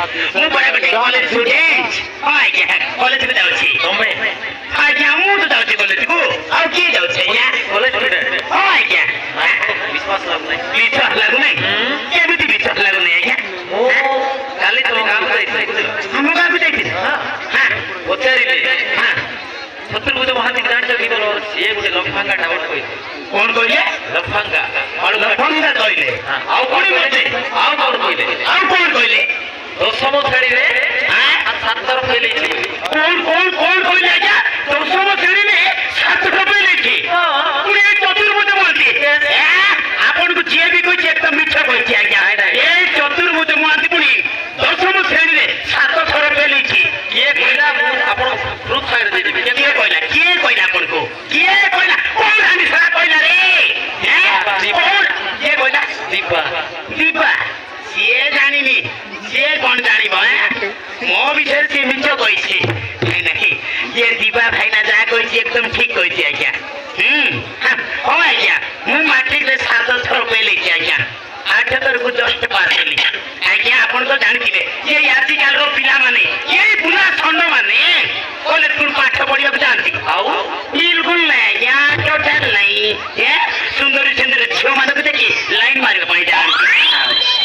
ମୁଁ ପରା ଗୋଟେ କଲେଜ ଷ୍ଟୁଡେଣ୍ଟ। ହଁ ଆଜ୍ଞା କଲେଜକୁ ଯାଉଛି। ତମେ ଆଜ୍ଞା ମୁଁ ତ ଯାଉଛି କଲେଜକୁ। ଆଉ କିଏ ଯାଉଛି ଆଜ୍ଞା? କଲେଜ ଷ୍ଟୁଡେଣ୍ଟ ହଁ ଆଜ୍ଞା। ବିଶ୍ୱାସ ଲାଗୁନାହିଁ। ବିଶ୍ୱାସ ଲାଗୁନାହିଁ? କେମିତି ବିଶ୍ୱାସ ଲାଗୁନାହିଁ ଆଜ୍ଞା? ମୁଁ କାଲି ତମ ଗାଁକୁ ଯାଇଥିଲି ବୁଝିଲ। ଆମ ଗାଁକୁ ଯାଇଥିଲି। ହଁ ହଁ ପଚାରିଲି ହଁ ଶତ୍ରୁଭୁଜ ମହାନ୍ତି ଜାଣିଛ କି ତୋର ସିଏ ଗୋଟେ ଲଫାଙ୍ଗା ଟା ଗୋଟେ କହିଲେ। କଣ କହିଲେ? ଲଫାଙ୍ଗା ଲଫଙ୍ଗା କହିଲେ। ଆଉ ପୁଣି ମତେ ଆଉ କଣ କହିଲେ? ଆଉ କଣ କହିଲେ? ଦଶମ ଶ୍ରେଣୀରେ ଆଁ? 7 ଥର ଫେଲ୍ ହେଇଛି। କଣ କହିଲେ ଆଜ୍ଞା? ଦଶମ ଶ୍ରେଣୀରେ 7 ଟଙ୍କା ଲେଖେ। ପୁଣି ଏଇ ଚତୁର୍ଭୁଜ ମହାନ୍ତି। ଆପଣଙ୍କୁ ଯିଏ ବି କହିଛି ଏକଦମ ମିଛ କହିଛି ଆଜ୍ଞା। ଏଇ ଚତୁର୍ଭୁଜ ମହାନ୍ତି ପୁଣି ଦଶମ ଶ୍ରେଣୀରେ 7 ଥର ଫେଲ୍ ହେଇଛି। କିଏ କହିଲା ମୁଁ ଆପଣ ଗ୍ରୁପ୍ ସାଇଡ୍ ଦେଇଦେବି। କିଏ କହିଲା? କିଏ କହିଲା ଆପଣଙ୍କୁ? କିଏ କହିଲା? କଣ ହାଣ୍ଡି ସାରା କହିଲା ରେ? କଣ? କିଏ କହିଲା? ଦୀପା ଦିବା ସିଏ ଜାଣିନି। ସିଏ କଣ ଜାଣିବ? ମୋ ବିଷୟରେ ସିଏ ମିଛ କହିଛି। ନାଇଁ ଇଏ ଦିବା ଭାଇନା ଯାହା କହିଛି ଏକଦମ ଠିକ କହିଛି ଆଜ୍ଞା। ହଁ ଆଜ୍ଞା ମୁଁ ମାଟ୍ରିକରେ 7 ଥର ଫେଲ୍ ହେଇଛି ଆଜ୍ଞା। 8 ଥରକୁ ଜଷ୍ଟ ପାସ୍ ହେଲି ଆଜ୍ଞା। ଆପଣ ତ ଜାଣିଥିବେ ଏଇ ଆଜିକାଲିର ପିଲାମାନେ ଏଇ ବୁଲା ଷଣ୍ଢ ମାନେ କଲେଜକୁ ପାଠ ପଢିବାକୁ ଯାଆନ୍ତି। ଆଉ ବିଲକୁଲ ନାହିଁ ଆଜ୍ଞା। ଟୋଟାଲ ନାହିଁ। ସୁନ୍ଦରୀ ସୁନ୍ଦରୀ ଝିଅ ମାନଙ୍କୁ ଦେଖି ଲାଇନ ମାରିବା ପାଇଁ ଯାଆନ୍ତି।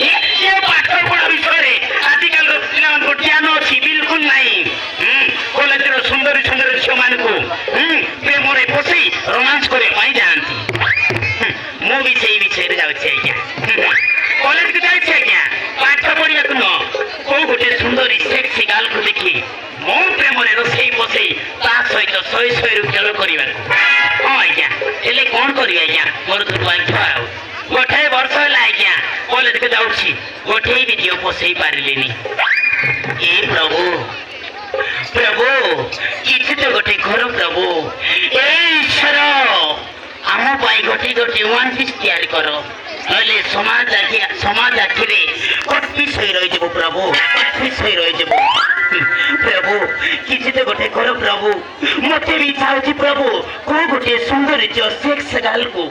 ଏ ପାଠ ପଢା ବିଷୟରେ ଆଜିକାଲିର ପିଲାମାନଙ୍କୁ ଜ୍ଞାନ ଅଛି ବିଲକୁଲ ନାହିଁ। କଲେଜର ସୁନ୍ଦରୀ ସୁନ୍ଦରୀ ଝିଅ ମାନଙ୍କୁ ପ୍ରେମରେ ପଶି ରୋମାନ୍ସ କରିବା ପାଇଁ ଯାଆନ୍ତି। ମୁଁ ବି ସେଇ ବିଷୟରେ ଯାଉଛି ଆଜ୍ଞା। କଲେଜକୁ ଯାଉଛି ଆଜ୍ଞା ପାଠ ପଢିବାକୁ ନୁହଁ। କୋଉ ଗୋଟେ ସୁନ୍ଦରୀ ସେକ୍ସି ଗାର୍ଲକୁ ଦେଖି ମୋ ପ୍ରେମରେ ରୋଷେଇ ପଶେଇ ତା ସହିତ ଶୈଶୈରୁ ଖେଳ କରିବାକୁ। ହଁ ଆଜ୍ଞା ହେଲେ କଣ କରିବି ଆଜ୍ଞା? ମୋର ଦୁର୍ଭାଗ୍ୟ ଆଉ। ଗୋଟାଏ ବର୍ଷ ହେଲା ଆଜ୍ଞା କଲେଜକୁ ଯାଉଛି। ଗୋଟାଏ ବି ଝିଅ ପଶେଇ ପାରିଲିନି। ଏ ପ୍ରଭୁ ପ୍ରଭୁ କିଛି ତ ଗୋଟେ ଘର ପ୍ରଭୁ। ଏ ଈଶ୍ୱର ଆମ ପାଇଁ ଗୋଟିଏ ୱାନ୍ ପିସ୍ ତିଆରି କର। ନହେଲେ ସମାଜ ଆଖିରେ ଅଟକିସ ହୋଇ ରହିଯିବ ପ୍ରଭୁ। ଅଟକିସ ହୋଇ ରହିଯିବ ପ୍ରଭୁ। କିଛି ତ ଗୋଟେ କର ପ୍ରଭୁ। ମତେ ବି ଇଚ୍ଛା ହଉଛି ପ୍ରଭୁ କୋଉ ଗୋଟିଏ ସୁନ୍ଦରୀ ସେକ୍ସ ଗାର୍ଲକୁ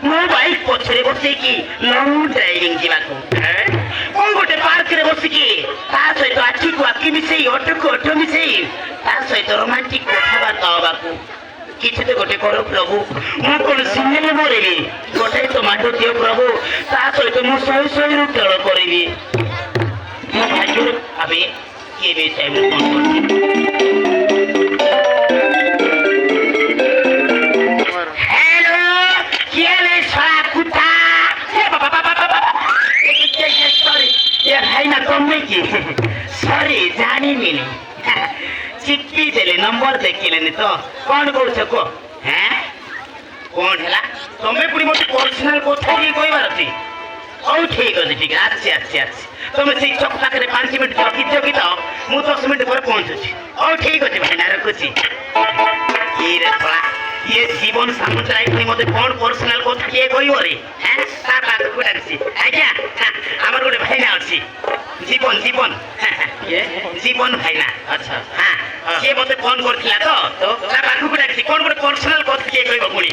ମୋ ବାଇକ୍ ପଛରେ ବସେଇକି ଲଙ୍ଗ ଡ୍ରାଇଭିଂ ଯିବାକୁ। କୋଉ ଗୋଟେ ପାର୍କରେ ବସିକି ତା ସହିତ ଆଖିକୁ ଆଖି ମିଶେଇ ଅଟକୁ ଅଟ ମିଶେଇ ତା ସହିତ ରୋମାଣ୍ଟିକ କଥାବାର୍ତ୍ତା ହବାକୁ। କିଛି ତ ଗୋଟେ କର ପ୍ରଭୁ। ମୁଁ କଣ ସିଙ୍ଗଲ ମରିବି? ଗୋଟାଏ ଟମାଟୋ ଦିଅ ପ୍ରଭୁ। ତା ସହିତ ମୁଁ ଶହେ ଖେଳ କରିବି। ମୋ ଭାଗ୍ୟରୁ ଭାବେ କିଏ ବି ଚାହିଁବ କଣ କରୁଛି। ସରି ଜାଣିନି ଚିଠି ଦେଲେ ନମ୍ବର ଦେଖିଲେନି ତ କଣ କହୁଛ କୁହ? କଣ ହେଲା? ତମେ ପୁଣି ମତେ ପର୍ସନାଲ କଥା ଟିକେ କହିବାର ଅଛି। ହଉ ଠିକ ଅଛି ଠିକ ଅଛି ଆସିଛି ତମେ ସେଇ ଚକ ପାଖରେ 5 ମିନିଟ୍ ଜଗି ଥାଅ। ମୁଁ 10 ମିନିଟ୍ ପରେ ପହଞ୍ଚୁଛି। ହଉ ଠିକ ଅଛି ଭାଇନା ରଖୁଛି। ଇଏ ଜୀବନ ସାମୁଦ୍ରାଇ ପୁଣି ମତେ କଣ ପର୍ସନାଲ କଥା କିଏ କହିବ ରେ? ତା ପାଖକୁ ଡାକୁଛି ଆଜ୍ଞା। ଆମର ଗୋଟେ ଭାଇନା ଅଛି ଜୀବନ ଜୀବନ ଭାଇନା। ଆଚ୍ଛା ସିଏ ମତେ ଫୋନ କରିଥିଲା ତ ତା ପାଖକୁ ଡାକିଛି। କଣ ଗୋଟେ ପର୍ସନାଲ କଥା କିଏ କହିବ ପୁଣି।